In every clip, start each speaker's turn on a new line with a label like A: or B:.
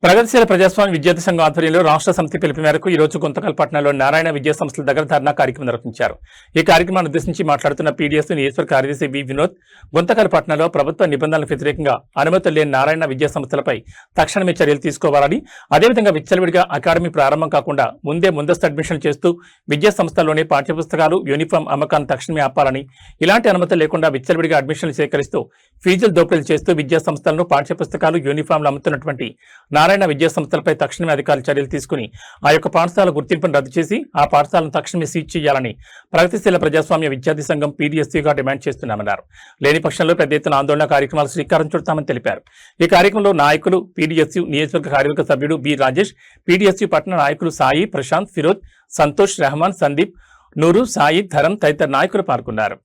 A: ప్రగతిశీల ప్రజాస్వామ్య విద్యార్థి సంఘం ఆధ్వర్యంలో రాష్ట్ర సమితి పిలుపు మేరకు ఈ రోజు గుంతకల్పట్నంలో నారాయణ విద్యా సంస్థల దగ్గర ధర్నా కార్యక్రమం నిర్వహించారు. ఈ కార్యక్రమాన్ని ఉద్దేశించి మాట్లాడుతున్న పీడీఎస్ నియోజకవర్గ కార్యదర్శి వి వినోద్, గుంతకల్పట్నంలో ప్రభుత్వ నిబంధనలకు వ్యతిరేకంగా అనుమతులు లేని నారాయణ విద్యా సంస్థలపై తక్షణమే చర్యలు తీసుకోవాలని, అదేవిధంగా విచ్చలవిడిగా అకాడమీ ప్రారంభం కాకుండా ముందస్తు అడ్మిషన్ చేస్తూ విద్యా సంస్థల్లోనే పాఠ్యపుస్తకాలు, యూనిఫామ్ అమ్మకాన్ని తక్షణమే ఆపాలని, ఇలాంటి అనుమతులు లేకుండా విచ్చలవిడిగా అడ్మిషన్లు సేకరిస్తూ ఫీజులు దోపిడీలు చేస్తూ విద్యా సంస్థలను పాఠ్యపుస్తకాలు, యూనిఫామ్లు అమ్ముతున్నటువంటి నారాయణ విద్యా సంస్థలపై తక్షణమే అధికారులు చర్యలు తీసుకుని ఆ యొక్క పాఠశాల గుర్తింపును రద్దు చేసి ఆ పాఠశాలను తక్షణమే సీజ్ చేయాలని ప్రగతిశీల ప్రజాస్వామ్య విద్యార్థి సంఘం పీడీఎస్సీగా డిమాండ్ చేస్తున్నామన్నారు. లేని పక్షంలో పెద్ద ఎత్తున ఆందోళన కార్యక్రమాలు శ్రీకారం చుడతామని తెలిపారు. ఈ కార్యక్రమంలో నాయకులు, పీడీఎస్సీ నియోజకవర్గ కార్యవర్గ సభ్యుడు బి రాజేష్, పీడీఎస్సీ పట్టణ నాయకులు సాయి, ప్రశాంత్, ఫిరోజ్, సంతోష్, రెహమాన్, సందీప్, నూరు, సాయి, ధరం తదితర నాయకులు పాల్గొన్నారు.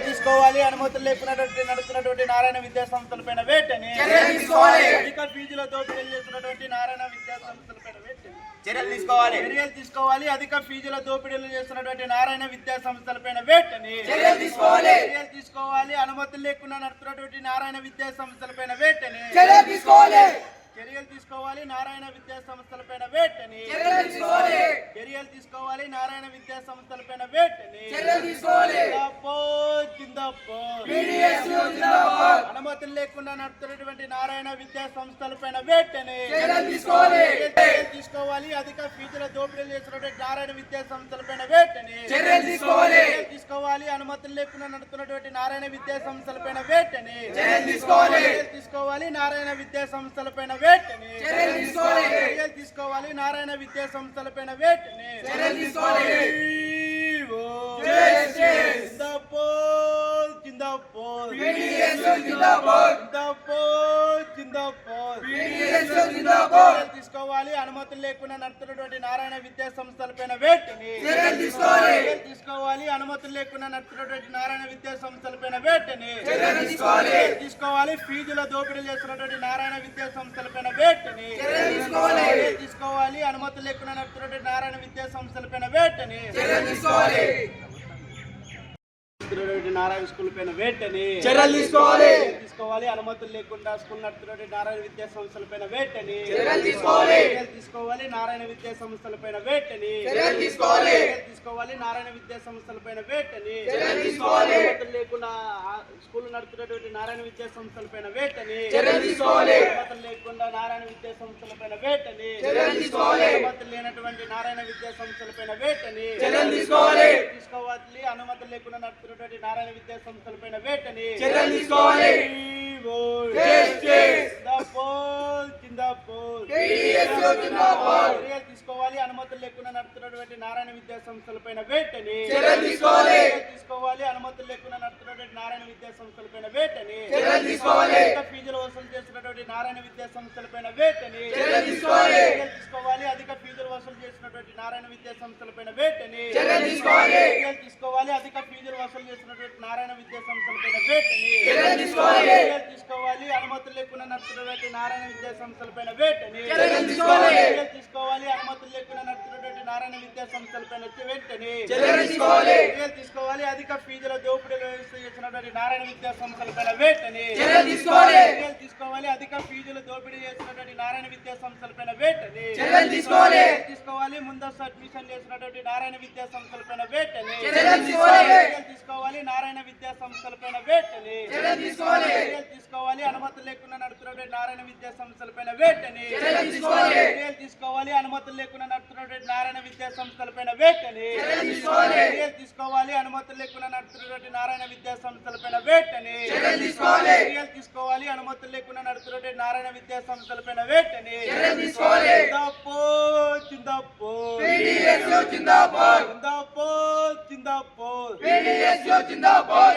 B: తీసుకోవాలి, అనుమతులు లేకున్నటువంటి నడుస్తున్నటువంటి నారాయణ విద్యా సంస్థలపైన వేటని అధిక ఫీజుల దోపిడీలు చేస్తున్నటువంటి నారాయణ విద్యా సంస్థలపైన చర్యలు తీసుకోవాలి. అధిక ఫీజుల దోపిడీలు చేస్తున్నటువంటి నారాయణ విద్యా సంస్థలపైన వేటని చర్యలు తీసుకోవాలి. అనుమతులు లేకుండా నడుస్తున్నటువంటి నారాయణ విద్యా సంస్థలపైన వేటని చర్యలు తీసుకోవాలి. నారాయణ విద్యా సంస్థలపైన వేటని చర్యలు తీసుకోవాలి. నారాయణ విద్యా సంస్థలపైన వేటని అనుమతులు లేకుండా నడుతున్నటువంటి నారాయణ విద్యా సంస్థలపైన వేటని తీసుకోవాలి. అధిక ఫీజుల దోపిడీలు చేస్తున్నటువంటి నారాయణ విద్యా సంస్థలపైన వేటని తీసుకోవాలి. అనుమతులు లేకుండా నడుతున్నటువంటి నారాయణ విద్యా సంస్థలపైన వేటని తీసుకోవాలి. నారాయణ విద్యా సంస్థలపైన వేటని తీసుకోవాలి. నారాయణ విద్యా సంస్థలపైన వేటని తీసుకోవాలి. అనుమతులు లేకుండా నడుతున్నటువంటి నారాయణ విద్యా సంస్థలపైన వేటని తీసుకోవాలి. అనుమతులు లేకుండా నడుతున్నటువంటి నారాయణ విద్యా సంస్థలపైన వేటని తీసుకోవాలి. ఫీజుల దోపిడీ చేస్తున్నటువంటి నారాయణ విద్యా సంస్థలపైన వేటని తీసుకోవాలి. అనుమతులు లేకుండా నడుతున్నటువంటి నారాయణ విద్యా సంస్థలపైన వేటని నారాయణ స్కూల్ పైన వేటని చర్యలు తీసుకోవాలి. అనుమతులు లేకుండా స్కూల్ నడుతున్నటువంటి నారాయణ విద్యా సంస్థలపైన వేటని తీసుకోవాలి. నారాయణ విద్యా సంస్థలపైన వేటని తీసుకోవాలి. నారాయణ విద్యా సంస్థలపైన వేటని అనుమతులు లేకుండా స్కూల్ నడుతున్నటువంటి నారాయణ విద్యా సంస్థలపైన వేటని అనుమతులు లేకుండా నారాయణ విద్యా సంస్థలపైన వేటని అనుమతులు లేనటువంటి నారాయణ విద్యా సంస్థలపైన వేటని తీసుకోవాలి. అనుమతులు లేకుండా నడుతున్నటువంటి నారాయణ విద్యా సంస్థలపైన వేటని తీసుకోవాలి. అనుమతులు లేకుండా నడుతున్నటువంటి నారాయణ విద్యా సంస్థలపైన వేటని తీసుకోవాలి. అనుమతులు లేకుండా నడుతున్నటువంటి నారాయణ విద్యా సంస్థలపైన వేటని ఫీజులు వసూలు చేస్తున్నటువంటి నారాయణ విద్యా సంస్థలపైన వేటని తీసుకోవాలి. అధిక ఫీజులు వసూలు చేసినటువంటి నారాయణ విద్యా సంస్థలపైన వేటని తీసుకోవాలి. అధిక ఫీజులు వసూలు చేసినటువంటి నారాయణ విద్యా సంస్థలపైన వేటని తీసుకోవాలి. అనుమతులు లేకుండా నడుతున్నటువంటి నారాయణ విద్యా సంస్థలపైన వేటని తీసుకోవాలి. అనుమతులు లేకుండా నడుతున్నటువంటి నారాయణ విద్యా సంస్థలపైన వేటని తీసుకోవాలి. అధిక ఫీజుల దోపిడీలు చేసినటువంటి నారాయణ విద్యా సంస్థలపైన వేటని తీసుకోవాలి. అధిక ఫీజుల దోపిడీ చేసినటువంటి నారాయణ విద్యా సంస్థలపైన వేటని తీసుకోవాలి. ముందస్తు అడ్మిషన్ చేసినటువంటి నారాయణ విద్యా సంస్థలపైన వేటని తీసుకోవాలి. నారాయణ విద్యా సంస్థలపైన వేటని తీసుకోవాలి. అనుమతులు లేకుండా నడుతున్నటువంటి నారాయణ విద్యా సంస్థలపైన వేటని తీసుకోవాలి. అనుమతులు లేకుండా నడుతున్నటువంటి నారాయణ విద్యా సంస్థలపైన వేటని తీసుకోవాలి. అనుమతులు లేకుండా నడుతున్నటువంటి నారాయణ విద్యా సంస్థలపైన వేటని తీసుకోవాలి. అనుమతులు లేకుండా నడుతున్నటువంటి నారాయణ విద్యా సంస్థలపైన వేటని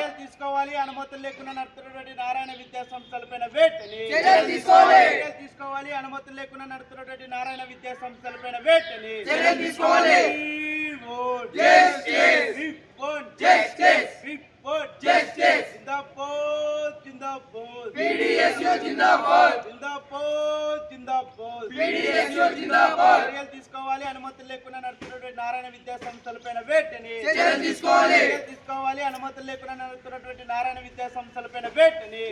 B: తీసుకోవాలి. అనుమతులు లేకుండా నడుతున్నటువంటి నారాయణ విద్యా సంస్థలపైన వేటని తీసుకోవాలి. అనుమతులు లేకుండా నడుతున్నటువంటి నారాయణ విద్యా సంస్థలపైన వేటని తీసుకోవాలి. అనుమతులు లేకుండా నడుతున్నటువంటి నారాయణ విద్యా సంస్థలపైన వేటని తీసుకోవాలి. అనుమతులు లేకుండా నడుతున్నటువంటి నారాయణ విద్యా సంస్థలపైన వేటని